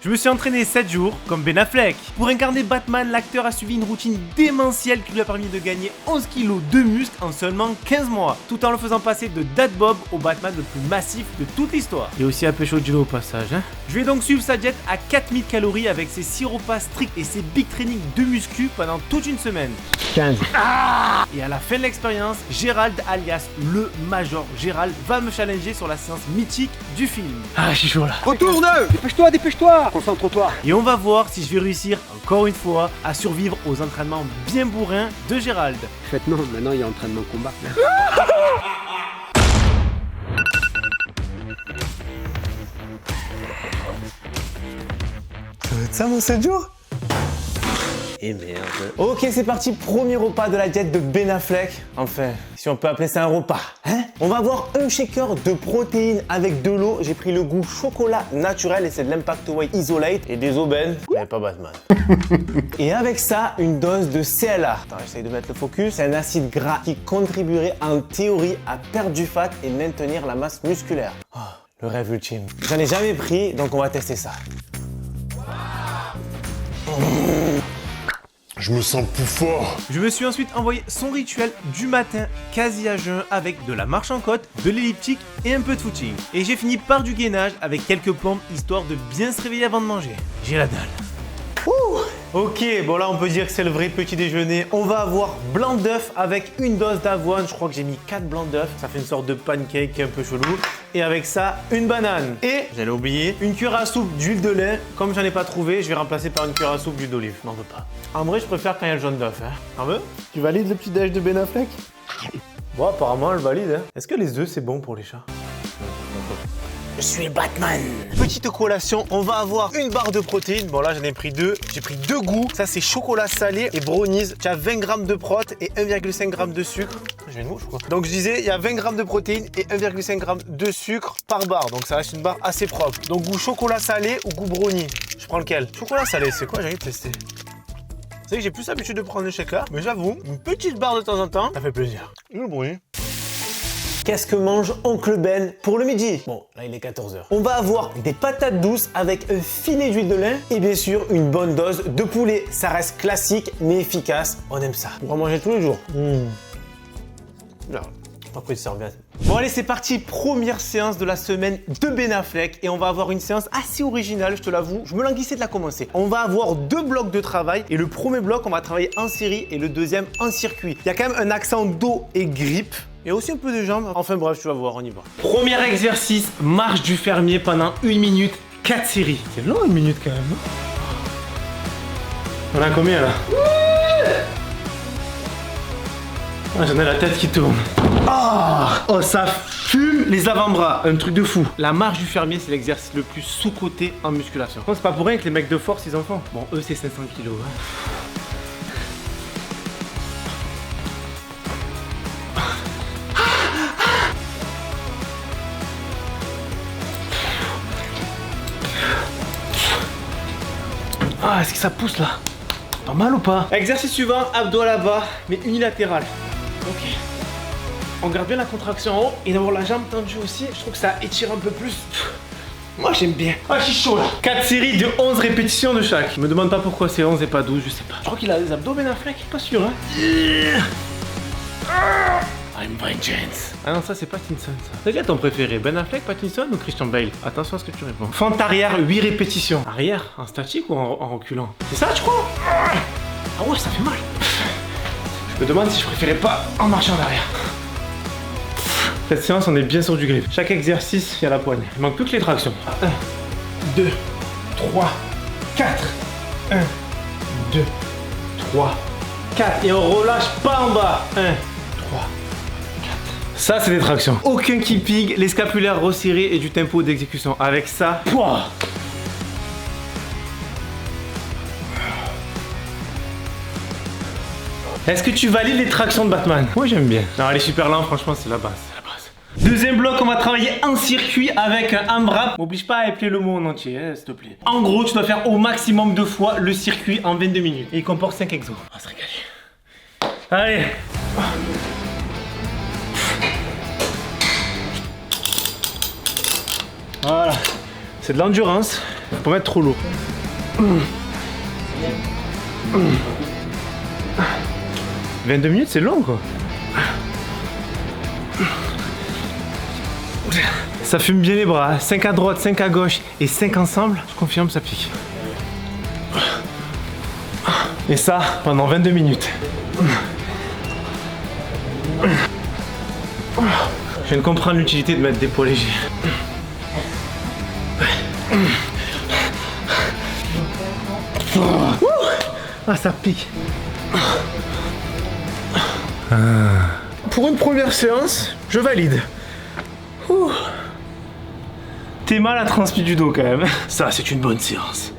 Je me suis entraîné 7 jours comme Ben Affleck. Pour incarner Batman, l'acteur a suivi une routine démentielle qui lui a permis de gagner 11 kilos de muscles en seulement 15 mois, tout en le faisant passer de Dad Bob au Batman le plus massif de toute l'histoire. Et aussi un pécho de Gino au passage, hein. Je vais donc suivre sa diète à 4000 calories avec ses 6 repas stricts et ses big trainings de muscu pendant toute une semaine. 15. Et à la fin de l'expérience, Gérald alias le Major Gérald va me challenger sur la séance mythique du film. Ah, je suis chaud là. Retourne! Dépêche-toi, dépêche-toi! Concentre-toi! Et on va voir si je vais réussir, encore une fois, à survivre aux entraînements bien bourrins de Gérald. En fait, non, maintenant il y a entraînement combat. Ça va être ça mon 7 jours? Et merde. Ok, c'est parti, premier repas de la diète de Ben Affleck. Enfin, si on peut appeler ça un repas. Hein? On va avoir un shaker de protéines avec de l'eau. J'ai pris le goût chocolat naturel et c'est de l'Impact Whey Isolate et des aubaines, mais pas Batman. Et avec ça, une dose de CLA. Attends, j'essaye de mettre le focus. C'est un acide gras qui contribuerait en théorie à perdre du fat et maintenir la masse musculaire. Oh, le rêve ultime. J'en ai jamais pris, donc on va tester ça. Je me sens plus fort. Je me suis ensuite envoyé son rituel du matin, quasi à jeun, avec de la marche en côte, de l'elliptique et un peu de footing. Et j'ai fini par du gainage avec quelques pompes, histoire de bien se réveiller avant de manger. J'ai la dalle. Ok, bon là on peut dire que c'est le vrai petit déjeuner. On va avoir blanc d'œuf avec une dose d'avoine. Je crois que j'ai mis 4 blancs d'œuf. Ça fait une sorte de pancake un peu chelou. Et avec ça, une banane. Et, j'allais oublier, une cuillère à soupe d'huile de lait. Comme j'en ai pas trouvé, je vais remplacer par une cuillère à soupe d'huile d'olive. Je m'en veux pas. En vrai, je préfère quand il y a le jaune d'œuf. Hein. T'en veux? Tu valides le petit déj de Ben Affleck? Bon, apparemment, elle valide. Hein. Est-ce que les œufs, c'est bon pour les chats? Je suis Batman. Petite collation, on va avoir une barre de protéines. Bon là j'en ai pris 2. J'ai pris 2 goûts. Ça c'est chocolat salé et brownies. Tu as 20 g de prot et 1,5 g de sucre. J'ai une mouche je crois. Donc je disais, il y a 20 g de protéines et 1,5 g de sucre par barre. Donc ça reste une barre assez propre. Donc goût chocolat salé ou goût brownie? Je prends lequel? Chocolat salé, c'est quoi? J'ai envie de tester. C'est vrai que j'ai plus l'habitude de prendre le shaker, mais j'avoue, une petite barre de temps en temps, ça fait plaisir. Et le brownie. Qu'est-ce que mange Oncle Ben pour le midi? Bon, là il est 14h. On va avoir des patates douces avec un filet d'huile de lin et bien sûr une bonne dose de poulet. Ça reste classique mais efficace. On aime ça. On va manger tous les jours. Là, pas pris de serviette. Bon allez, c'est parti. Première séance de la semaine de Ben Affleck et on va avoir une séance assez originale, je te l'avoue. Je me languissais de la commencer. On va avoir 2 blocs de travail et le premier bloc, on va travailler en série et le deuxième en circuit. Il y a quand même un accent dos et grippe. Et aussi un peu de jambes. Enfin bref, tu vas voir, on y va. Premier exercice, marche du fermier pendant 1 minute, 4 séries. C'est long 1 minute quand même. On a combien là? Ah, j'en ai la tête qui tourne. Oh, ça fume les avant-bras. Un truc de fou. La marche du fermier, c'est l'exercice le plus sous-coté en musculation. C'est pas pour rien que les mecs de force, ils en font. Bon, eux, c'est 500 kilos. Hein. Ah, est-ce que ça pousse là? Pas mal ou pas? Exercice suivant, abdos à la barre, mais unilatéral. Ok. On garde bien la contraction en haut et d'avoir la jambe tendue aussi. Je trouve que ça étire un peu plus. Moi j'aime bien. Ah, je suis chaud là. 4 séries de 11 répétitions de chaque. Je me demande pas pourquoi c'est 11 et pas 12, je sais pas. Je crois qu'il a des abdos Ben Affleck, pas sûr hein. I'm vengeance. Ah non, ça c'est Pattinson ça. C'est quel ton préféré? Ben Affleck, Pattinson ou Christian Bale? Attention à ce que tu réponds. Fente arrière, 8 répétitions. Arrière, en statique ou en reculant? C'est ça, je crois. Ah ouais, ça fait mal. Je me demande si je préférais pas en marchant en arrière. Cette séance, on est bien sur du grip. Chaque exercice, il y a la poigne. Il manque plus que les tractions. 1, 2, 3, 4. 1, 2, 3, 4. Et on relâche pas en bas. 1, 3, 4. Ça, c'est des tractions. Aucun keeping, les scapulaires resserrés et du tempo d'exécution. Avec ça, pouah. Est-ce que tu valides les tractions de Batman? Moi, j'aime bien. Non, elle est super lente, franchement, c'est la base. Deuxième bloc, on va travailler en circuit avec un AMRAP. M'oblige pas à appeler le mot en entier, hein, s'il te plaît. En gros, tu dois faire au maximum 2 fois le circuit en 22 minutes. Et il comporte 5 exos. On va se régaler. Allez. Voilà. C'est de l'endurance. Faut pas mettre trop lourd. 22 minutes, c'est long quoi. Ça fume bien les bras, 5 à droite, 5 à gauche et 5 ensemble, je confirme ça pique. Et ça pendant 22 minutes. Je viens de comprendre l'utilité de mettre des poids légers. Ah, ça pique. Pour une première séance, je valide. T'es mal à transpi du dos quand même. Ça, c'est une bonne séance.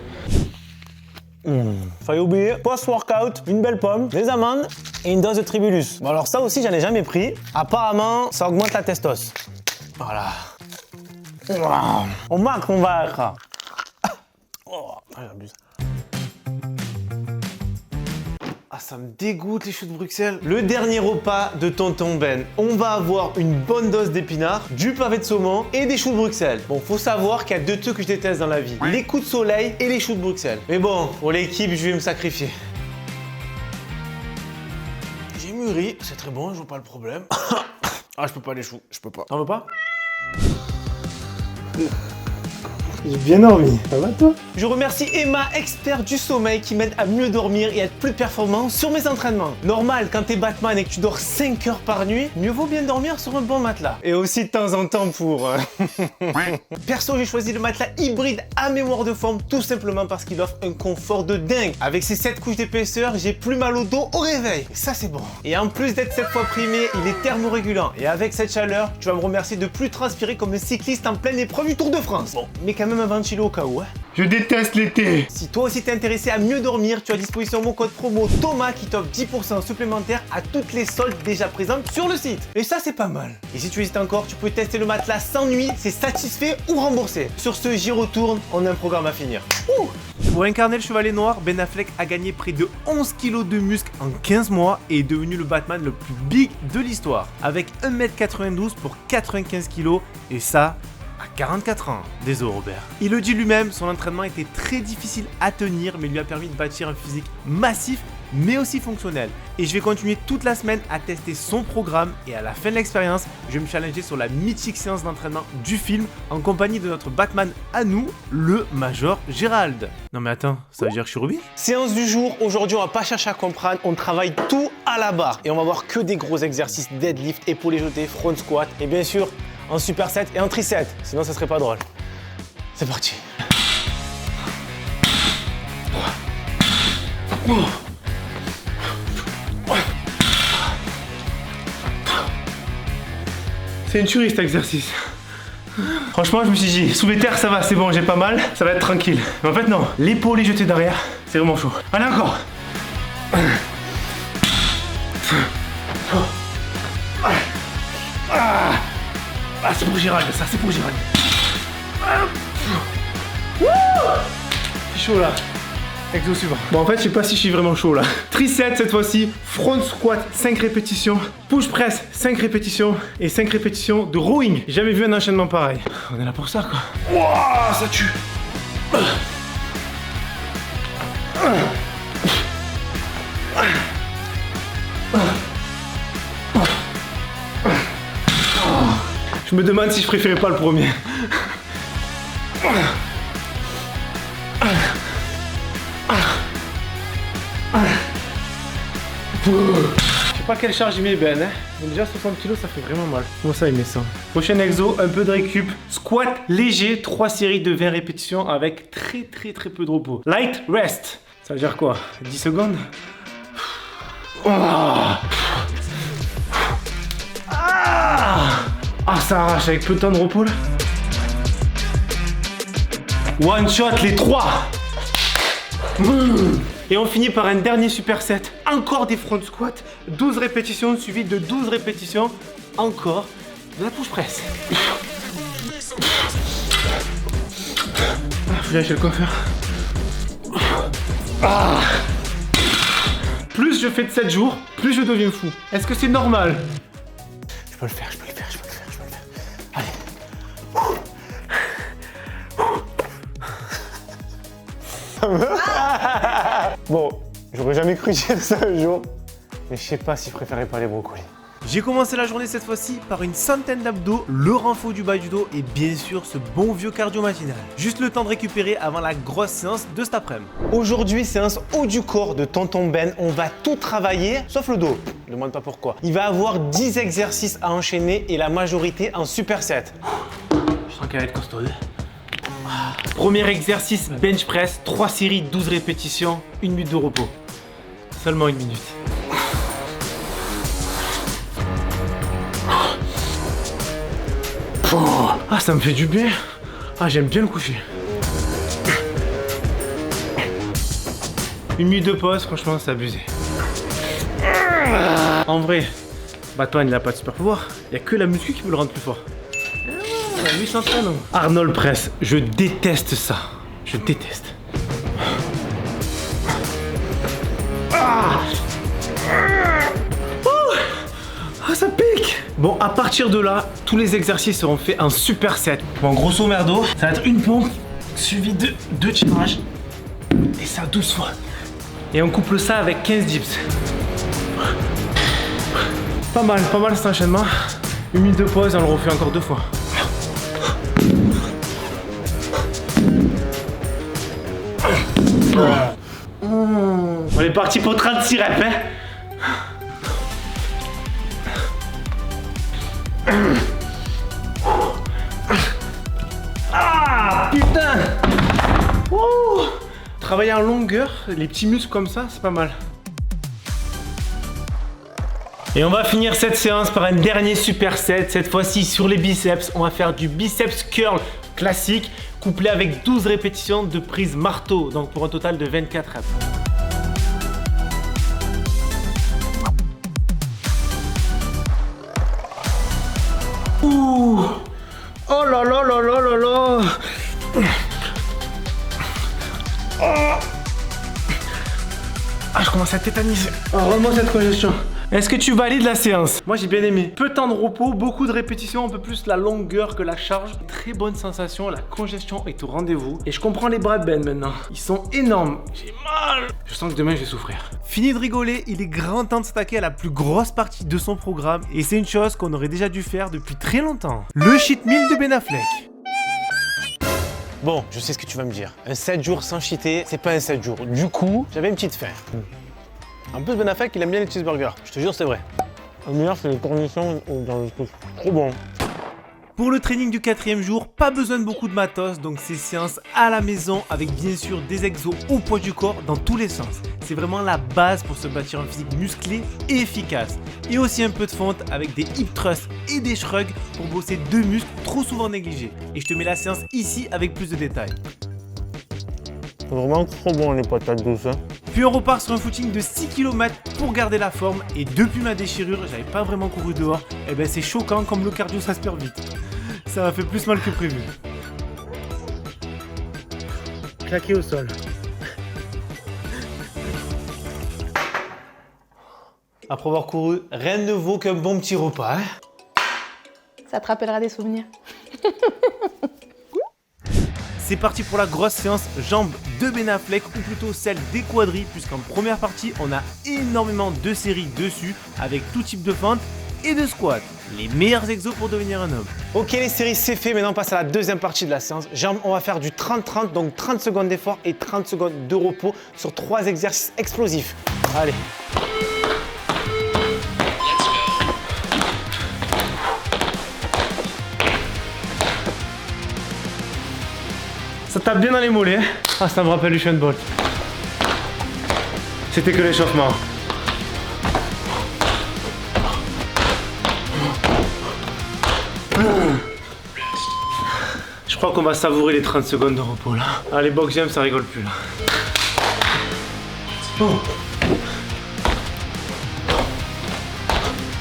Failli oublier, post-workout, une belle pomme, des amandes et une dose de tribulus. Bon alors ça aussi j'en ai jamais pris. Apparemment ça augmente la testos. Voilà. On marque mon verre. Oh, j'abuse. Ah, ça me dégoûte les choux de Bruxelles. Le dernier repas de Tonton Ben. On va avoir une bonne dose d'épinards, du pavé de saumon et des choux de Bruxelles. Bon, faut savoir qu'il y a 2 trucs que je déteste dans la vie. Les coups de soleil et les choux de Bruxelles. Mais bon, pour l'équipe, je vais me sacrifier. J'ai mûri, c'est très bon, je vois pas le problème. Ah, je peux pas les choux, je peux pas. T'en veux pas? J'ai bien dormi. Ça va toi? Je remercie Emma, expert du sommeil, qui m'aide à mieux dormir et à être plus performant sur mes entraînements. Normal, quand t'es Batman et que tu dors 5 heures par nuit, mieux vaut bien dormir sur un bon matelas. Et aussi de temps en temps pour... Perso, j'ai choisi le matelas hybride à mémoire de forme, tout simplement parce qu'il offre un confort de dingue. Avec ses 7 couches d'épaisseur, j'ai plus mal au dos au réveil. Et ça, c'est bon. Et en plus d'être 7 fois primé, il est thermorégulant. Et avec cette chaleur, tu vas me remercier de plus transpirer comme un cycliste en pleine épreuve du Tour de France. Bon, mais quand même un ventilo au cas où, hein. Je déteste l'été. Si toi aussi t'es intéressé à mieux dormir, tu as à disposition mon code promo Thomas qui t'offre 10% supplémentaire à toutes les soldes déjà présentes sur le site. Et ça, c'est pas mal. Et si tu hésites encore, tu peux tester le matelas sans nuit, c'est satisfait ou remboursé. Sur ce, j'y retourne, on a un programme à finir. Pour incarner le Chevalier Noir, Ben Affleck a gagné près de 11 kilos de muscles en 15 mois et est devenu le Batman le plus big de l'histoire. Avec 1m92 pour 95 kilos et ça... 44 ans. Désolé Robert. Il le dit lui-même, son entraînement était très difficile à tenir mais lui a permis de bâtir un physique massif mais aussi fonctionnel. Et je vais continuer toute la semaine à tester son programme et à la fin de l'expérience, je vais me challenger sur la mythique séance d'entraînement du film en compagnie de notre Batman à nous, le Major Gérald. Non mais attends, ça veut dire que je suis Ruby? Séance du jour, aujourd'hui on va pas chercher à comprendre, on travaille tout à la barre. Et on va voir que des gros exercices deadlift, épaulés jetés, front squat et bien sûr en superset et en triset, sinon ça serait pas drôle. C'est parti. C'est une tuerie cet exercice. Franchement, je me suis dit, soulever terre, ça va, c'est bon, j'ai pas mal, ça va être tranquille. Mais en fait, non, l'épaule est jetée derrière, c'est vraiment chaud. Allez, encore. Ah, c'est pour Gérald, ça, c'est pour Gérald. C'est chaud là. Exo suivant. Bon, en fait, je sais pas si je suis vraiment chaud là. Tricep cette fois-ci, front squat 5 répétitions, push press 5 répétitions et 5 répétitions de rowing. J'ai jamais vu un enchaînement pareil. On est là pour ça quoi. Wouah, ça tue. Je me demande si je préférais pas le premier. Je sais pas quelle charge il met Ben, hein. Mais déjà 60 kg ça fait vraiment mal. Comment ça il met ça? Prochain exo, un peu de récup. Squat léger, 3 séries de 20 répétitions avec très peu de repos. Light rest. Ça veut dire quoi? 10 secondes? Ah, ça arrache avec peu de temps de repos là. One shot les 3. Et on finit par un dernier superset. Encore des front squats, 12 répétitions suivies de 12 répétitions. Encore de la push press. Faut aller chez le coiffeur. Plus je fais de 7 jours, plus je deviens fou. Est-ce que c'est normal? Je peux le faire, je peux le faire, je peux le faire, je peux le faire. Allez. Bon, j'aurais jamais cru dire ça un jour, mais je sais pas si je préférais pas les brocolis. J'ai commencé la journée cette fois-ci par une centaine d'abdos, le renfort du bas du dos et bien sûr ce bon vieux cardio matinal. Juste le temps de récupérer avant la grosse séance de cet après-midi. Aujourd'hui, séance haut du corps de Tonton Ben. On va tout travailler, sauf le dos. Je demande pas pourquoi. Il va avoir 10 exercices à enchaîner et la majorité en superset. Je sens qu'elle va être costaud. Premier exercice, bench press, 3 séries, 12 répétitions, 1 minute de repos. Seulement 1 minute. Ah, ça me fait du bien. Ah, j'aime bien le coucher. 1 minute de pause, franchement, c'est abusé. En vrai, Batman, il n'a pas de super pouvoir. Il n'y a que la muscu qui peut le rendre plus fort. Lui s'entraîne. Arnold Press, je déteste ça. Je déteste. Ah, ça pique. Bon, à partir de là, tous les exercices seront faits en superset. Bon, grosso merdo, ça va être une pompe suivie de 2 tirages. Et ça 12 fois. Et on couple ça avec 15 dips. Pas mal cet enchaînement. 1 minute de pause, on le refait encore 2 fois. On est parti pour 36 reps, hein. Ah putain. Travailler en longueur, les petits muscles comme ça, c'est pas mal. Et on va finir cette séance par un dernier superset, cette fois-ci sur les biceps. On va faire du biceps curl classique, couplé avec 12 répétitions de prise marteau, donc pour un total de 24 reps. Ouh. Oh là là là là là là. Oh. Ah, je commence à tétaniser. Oh, rends-moi cette congestion. Est-ce que tu valides la séance? Moi j'ai bien aimé. Peu de temps de repos, beaucoup de répétitions, un peu plus la longueur que la charge. Très bonne sensation, la congestion est au rendez-vous. Et je comprends les bras de Ben maintenant. Ils sont énormes. J'ai mal. Je sens que demain je vais souffrir. Fini de rigoler, il est grand temps de s'attaquer à la plus grosse partie de son programme. Et c'est une chose qu'on aurait déjà dû faire depuis très longtemps. Le cheat meal de Ben Affleck. Bon, je sais ce que tu vas me dire. Un 7 jours sans cheater, c'est pas un 7 jours. Du coup, j'avais une petite faim. En plus, Ben Affleck, il aime bien les cheeseburgers. Je te jure, c'est vrai. Le meilleur, c'est les cornichons dans le truc. Trop bon. Pour le training du 4e jour, pas besoin de beaucoup de matos, donc c'est séance à la maison avec bien sûr des exos au poids du corps dans tous les sens. C'est vraiment la base pour se bâtir un physique musclé et efficace. Et aussi un peu de fente avec des hip thrusts et des shrugs pour bosser 2 muscles trop souvent négligés. Et je te mets la séance ici avec plus de détails. C'est vraiment trop bon les patates douces. Hein. Puis on repart sur un footing de 6 km pour garder la forme. Et depuis ma déchirure, j'avais pas vraiment couru dehors. Et ben c'est choquant comme le cardio ça se perd vite. Ça m'a fait plus mal que prévu. Claqué au sol. Après avoir couru, rien ne vaut qu'un bon petit repas. Hein. Ça te rappellera des souvenirs. C'est parti pour la grosse séance jambes de Ben Affleck, ou plutôt celle des quadris, puisqu'en première partie, on a énormément de séries dessus, avec tout type de fente et de squat. Les meilleurs exos pour devenir un homme. Ok, les séries, c'est fait. Maintenant, on passe à la deuxième partie de la séance. Jambes, on va faire du 30-30, donc 30 secondes d'effort et 30 secondes de repos sur 3 exercices explosifs. Allez. Ça tape bien dans les mollets. Ah, ça me rappelle Usain Bolt. C'était que l'échauffement. Je crois qu'on va savourer les 30 secondes de repos là. Ah, les box jumps, ça rigole plus là. Oh.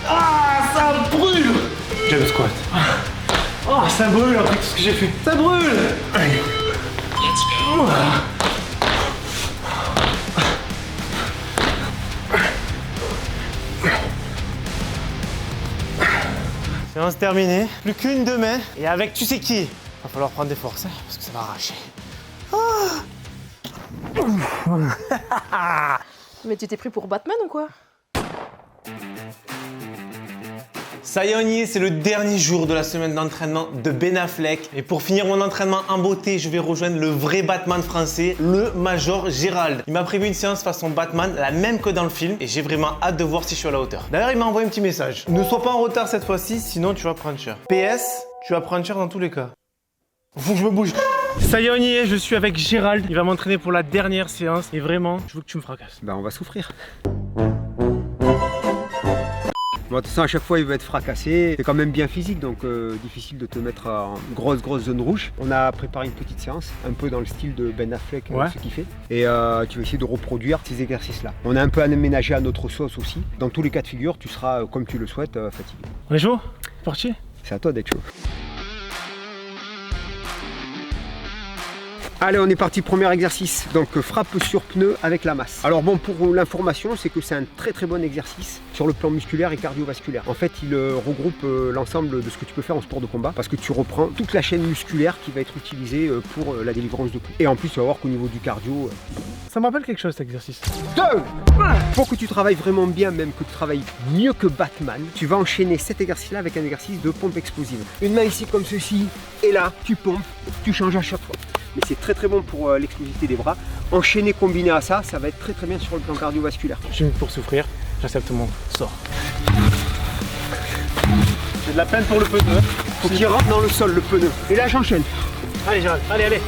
Ah, ça brûle. Jump squat. Oh, ça brûle après tout ce que j'ai fait. Ça brûle. Allez. Séance terminée. Plus qu'une demain. Et avec tu sais qui. Va falloir prendre des forces, hein, parce que ça va arracher. Ah. Mais tu t'es pris pour Batman ou quoi? Ça y est, on y est, c'est le dernier jour de la semaine d'entraînement de Ben Affleck. Et pour finir mon entraînement en beauté, je vais rejoindre le vrai Batman français, le Major Gérald. Il m'a prévu une séance façon Batman, la même que dans le film, et j'ai vraiment hâte de voir si je suis à la hauteur. D'ailleurs, il m'a envoyé un petit message. Ne sois pas en retard cette fois-ci, sinon tu vas prendre cher. PS, tu vas prendre cher dans tous les cas. Faut que je me bouge. Ça y est, on y est, je suis avec Gérald. Il va m'entraîner pour la dernière séance. Et vraiment, je veux que tu me fracasses. Bah on va souffrir. Bon, de toute façon, à chaque fois il va être fracassé. C'est quand même bien physique, donc difficile de te mettre en grosse zone rouge. On a préparé une petite séance, un peu dans le style de Ben Affleck, ce qu'il fait. Et tu vas essayer de reproduire ces exercices-là. On a un peu aménagé à notre sauce aussi. Dans tous les cas de figure, tu seras, comme tu le souhaites, fatigué. On est chaud? Parti? C'est à toi d'être chaud. Allez, on est parti, premier exercice, donc frappe sur pneu avec la masse. Alors bon, pour l'information, c'est que c'est un très bon exercice sur le plan musculaire et cardiovasculaire. En fait, il regroupe l'ensemble de ce que tu peux faire en sport de combat parce que tu reprends toute la chaîne musculaire qui va être utilisée pour la délivrance de coups. Et en plus, tu vas voir qu'au niveau du cardio... Ça me rappelle quelque chose cet exercice. 2. Pour que tu travailles vraiment bien, même que tu travailles mieux que Batman, tu vas enchaîner cet exercice-là avec un exercice de pompe explosive. Une main ici comme ceci, et là, tu pompes, tu changes à chaque fois. Mais c'est très bon pour l'explosivité des bras. Enchaîner, combiné à ça, ça va être très bien sur le plan cardiovasculaire. Je suis venu pour souffrir, j'accepte mon sort. J'ai de la peine pour le pneu. Faut qu'il rentre dans le sol, le pneu. Et là, j'enchaîne. Allez Gérald, allez.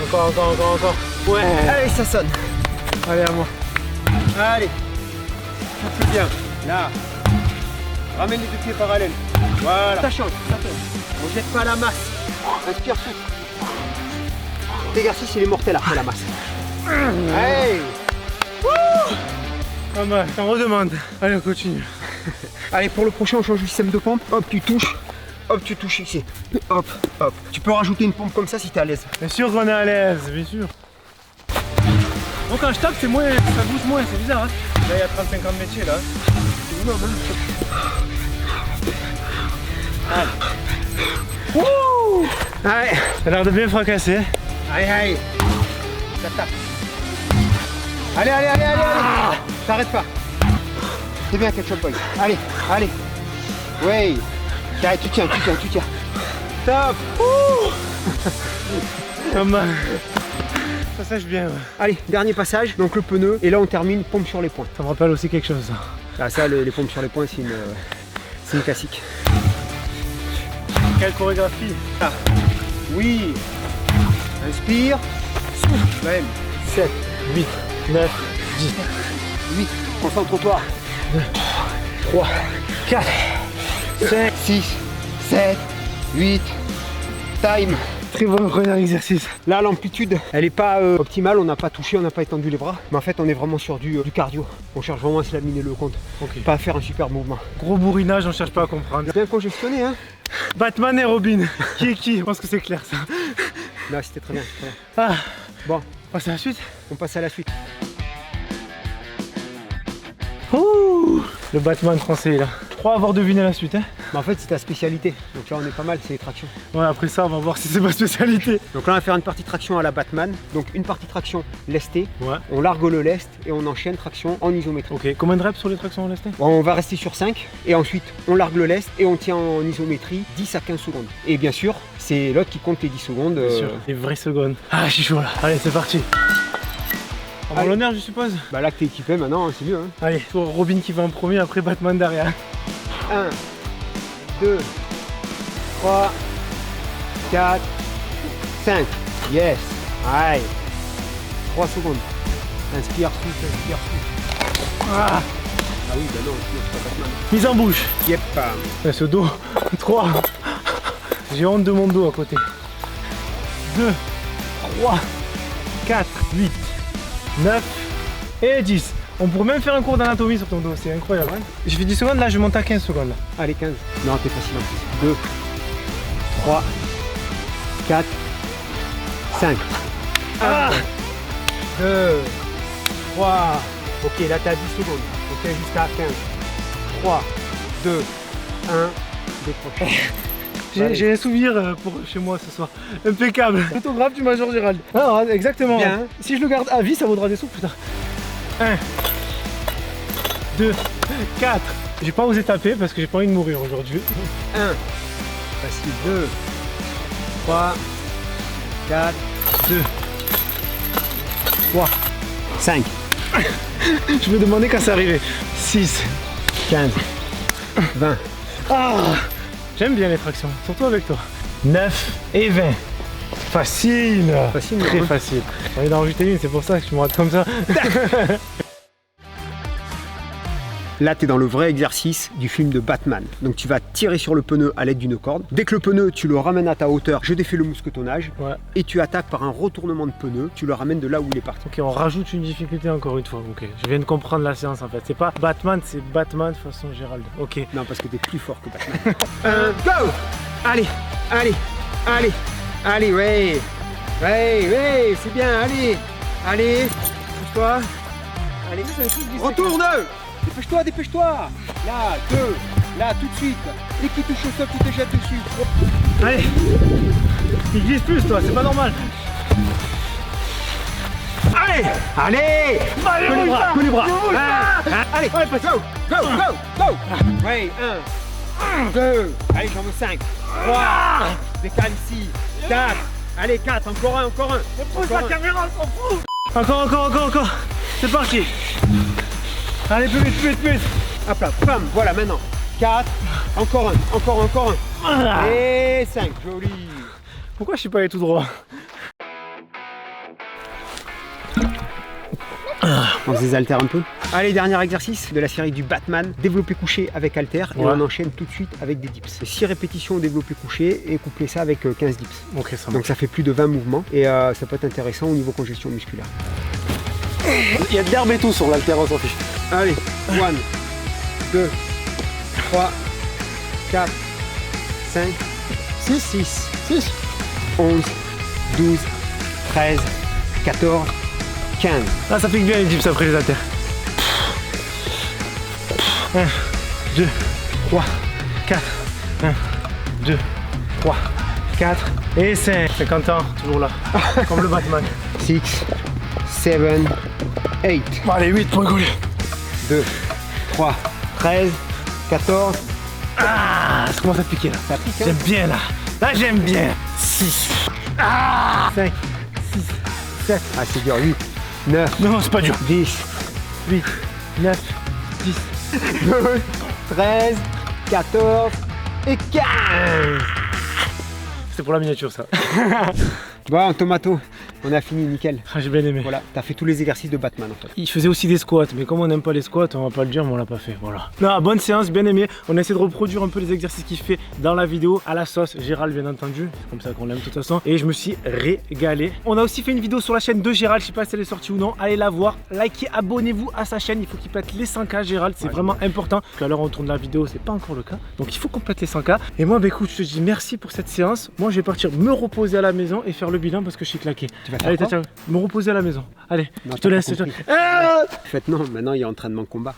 Encore. Ouais. Allez, ça sonne. Allez, à moi. Allez. Souffle bien. Là. Ramène les deux pieds parallèles. Voilà. Ça change, ça tombe. On jette pas la masse. Inspire, souffle. L'exercice, il est mortel après la masse. Hey. Pas mal, on redemande. Allez, on continue. Allez, pour le prochain, on change le système de pompe. Hop, tu touches. Hop, tu touches ici. Hop. Tu peux rajouter une pompe comme ça si tu es à l'aise. Bien sûr qu'on est à l'aise, bien sûr. Bon, quand je tape, c'est moins, ça bouge moins, c'est bizarre. Hein. Là, il y a 35 ans de métier, là. C'est énorme, hein. Wouh! Allez. Ça a l'air de bien fracasser. Allez. Ça tape. Allez. T'arrêtes pas. C'est bien, Ketchup Boy. Allez. Oui. Allez, tu tiens. Top. Pas mal. Ça sèche bien. Ouais. Allez, dernier passage. Donc le pneu. Et là, on termine pompe sur les points. Ça me rappelle aussi quelque chose. Ça. Ah, ça, les pompes sur les points, c'est une classique. Quelle chorégraphie. Ah. Oui. Inspire. Souffle. Même. 7, 8, 9, 10. 8. Concentre-toi. 3, 4, 5, 6, 7, 8. Time. très bon premier exercice. Là, l'amplitude, elle n'est pas optimale. On n'a pas touché, on n'a pas étendu les bras. Mais en fait, on est vraiment sur du cardio. On cherche vraiment à se laminer le compte. Okay. Pas à faire un super mouvement. Gros bourrinage, on cherche pas à comprendre. Bien congestionné, hein. Batman et Robin. Qui est qui? Je pense que c'est clair ça. Là, c'était très bien. Ah. Bon, On passe à la suite. on passe à la suite. Ouh, le Batman français là. Je crois avoir deviné la suite. Hein. Mais en fait, c'est ta spécialité. Donc là, on est pas mal, c'est les tractions. Ouais, après ça, on va voir si c'est ma spécialité. Donc là, on va faire une partie traction à la Batman. Donc une partie traction lestée. Ouais. On largue le lest et on enchaîne traction en isométrie. Ok, combien de reps sur les tractions lestées? Bon, on va rester sur 5 et ensuite on largue le lest et on tient en isométrie 10 à 15 secondes. Et bien sûr, c'est l'autre qui compte les 10 secondes. Bien sûr, les vraies secondes. Ah, je suis chaud là. Allez, c'est parti. En l'honneur, je suppose. Bah là que t'es équipé maintenant, c'est mieux. Hein. Allez, Robin qui va en premier, après Batman derrière. 1, 2, 3, 4, 5. Yes. Allez. 3 secondes. Inspire, souffle, inspire, souffle. Ah oui, bah non, c'est pas Batman. Mise en bouche. Yep. Ouais, ce dos. 3. J'ai honte de mon dos à côté. 2, 3, 4, 8, 9 et 10. On pourrait même faire un cours d'anatomie sur ton dos, c'est incroyable. Hein. J'ai fait 10 secondes, là je monte à 15 secondes. Là. Allez, 15. Non, t'es facile en plus. 2, 3, 4, 5. 2, 3. Ok, là t'es à 10 secondes. Ok, jusqu'à 15. 3, 2, 1. Décroche. J'ai un souvenir pour chez moi ce soir. Impeccable. Autographe du Major Gérald. Ah, exactement. Bien. Si je le garde à vie, ça vaudra des sous plus tard. 1, 2, 4. J'ai pas osé taper parce que j'ai pas envie de mourir aujourd'hui. 1. Facile. 2. 3. 4. 2, 3. 5. Je me demandais quand c'est arrivé. 6. 15. 20. Ah, j'aime bien les tractions, surtout avec toi. 9 et 20. Facile. Facile, Très hein. facile. J'ai envie d'en rajouter une, c'est pour ça que je me rate comme ça. Là, tu es dans le vrai exercice du film de Batman. Donc, tu vas tirer sur le pneu à l'aide d'une corde. Dès que le pneu, tu le ramènes à ta hauteur, je défais le mousquetonnage. Ouais. Et tu attaques par un retournement de pneu. Tu le ramènes de là où il est parti. Ok, on rajoute une difficulté encore une fois. Ok, je viens de comprendre la séance en fait. C'est pas Batman, c'est Batman façon Gérald. Ok. Non, parce que tu es plus fort que Batman. Go! Allez, allez, allez, allez, ouais. Ouais, ouais, c'est bien, allez. Allez, pousse-toi. Allez, retourne! Dépêche-toi, dépêche-toi. Là, 2. Là, tout de suite. Dès qu'il touche au sol, tu te jettes dessus. Allez. Il glisse plus toi, c'est pas normal. Allez! Allez! Que les bras! Allez! Go! Go! Go! Go! Ouais, 1, 2, allez, j'en veux 5, 3, décale ici, 4, allez, 4, encore un. Pousse la caméra, on s'en fout. Encore. C'est parti. Allez, plus vite. Hop là, bam, voilà, maintenant. 4, encore un. Et 5, joli. Pourquoi je suis pas allé tout droit? On se désaltère un peu. Allez, dernier exercice de la série du Batman, développé couché avec halter, et Ouais. on enchaîne tout de suite avec des dips. 6 répétitions au développé couché et coupler ça avec 15 dips. Ok, ça marche. Donc ça fait plus de 20 mouvements et ça peut être intéressant au niveau congestion musculaire. Il y a de l'herbe et tout sur l'haltéro, on s'en fiche. Allez, 1, 2, 3, 4, 5, 6, 11, 12, 13, 14, 15. Ah, ça fait que bien les dips après les haltères. 1, 2, 3, 4. 1, 2, 3, 4 et 5. 50 ans, toujours là. Comme le Batman. 6, 7, 8, Bon, allez, 8 pour rigoler. 2, 3, 13, 14. Ah, ça commence à piquer là. Ça pique, hein? J'aime bien là. Là, j'aime bien. 6. Ah, 5, 6, 7. Ah, c'est dur. 8, 9, non, c'est pas dur. 10, 8, 9, 10. 12, 13, 14 et 15. C'est pour la miniature ça. Bon, Tomato, on a fini, nickel. Ah, j'ai bien aimé. Voilà, t'as fait tous les exercices de Batman en fait. Il faisait aussi des squats, mais comme on n'aime pas les squats, on va pas le dire, mais on l'a pas fait, voilà. Non, bonne séance, bien aimé. On a essayé de reproduire un peu les exercices qu'il fait dans la vidéo, à la sauce Gérald bien entendu, c'est comme ça qu'on l'aime de toute façon. Et je me suis régalé. On a aussi fait une vidéo sur la chaîne de Gérald, je sais pas si elle est sortie ou non, allez la voir, likez, abonnez-vous à sa chaîne, il faut qu'il pète les 100K Gérald, c'est vraiment important. Parce qu'à l'heure où on tourne la vidéo, c'est pas encore le cas, donc il faut qu'on pète les 100K. Et moi, bah écoute, je te dis merci pour cette séance. Moi, je vais partir me reposer à la maison et faire le bilan parce que je suis claqué. Tu vas faire Allez, quoi? ciao, me reposer à la maison. Allez, Non, je te t'as laisse. pas compris. En fait, non, maintenant il y a entraînement combat.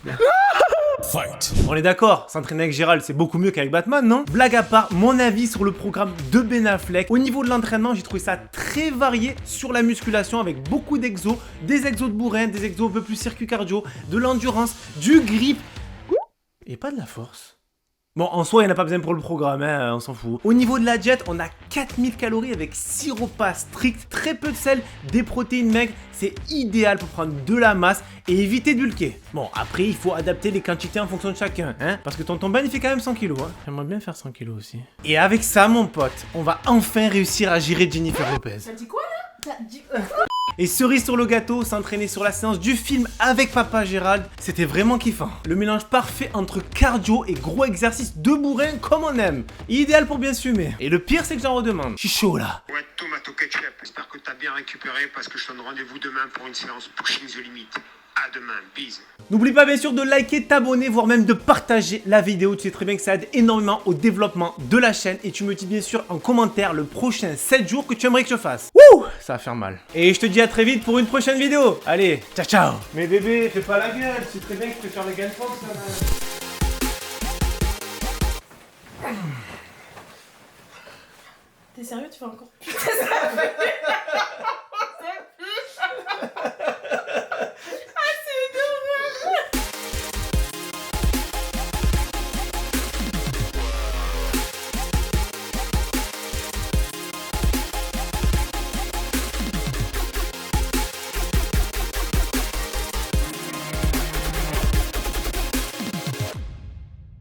On est d'accord, s'entraîner avec Gérald c'est beaucoup mieux qu'avec Batman, non? Blague à part, mon avis sur le programme de Ben Affleck. Au niveau de l'entraînement, j'ai trouvé ça très varié sur la musculation avec beaucoup d'exos, des exos de bourrin, des exos un peu plus circuit cardio, de l'endurance, du grip et pas de la force. Bon, en soi, il n'y en a pas besoin pour le programme, hein, on s'en fout. Au niveau de la diète, on a 4000 calories avec 6 repas stricts, très peu de sel, des protéines maigres. C'est idéal pour prendre de la masse et éviter de bulker. Bon, après, il faut adapter les quantités en fonction de chacun, hein, parce que tonton Ben, il fait quand même 100 kilos, hein. J'aimerais bien faire 100 kilos aussi. Et avec ça, mon pote, on va enfin réussir à gérer Jennifer Lopez. T'as dit quoi là? T'as dit... Et cerise sur le gâteau, s'entraîner sur la séance du film avec Papa Gérald, c'était vraiment kiffant. Le mélange parfait entre cardio et gros exercices de bourrin comme on aime. Idéal pour bien se fumer. Et le pire, c'est que j'en redemande. Je suis chaud là. Ouais, Tomato Ketchup, j'espère que t'as bien récupéré parce que je te donne rendez-vous demain pour une séance Pushing the Limit. À demain, bise. N'oublie pas bien sûr de liker, t'abonner, voire même de partager la vidéo. Tu sais très bien que ça aide énormément au développement de la chaîne. Et tu me dis bien sûr en commentaire le prochain 7 jours que tu aimerais que je fasse. Wouh, ça va faire mal. Et je te dis à très vite pour une prochaine vidéo. Allez, ciao ciao. Mais bébé, fais pas la gueule. Tu sais très bien que je peux faire les gains de force. T'es sérieux, tu fais encore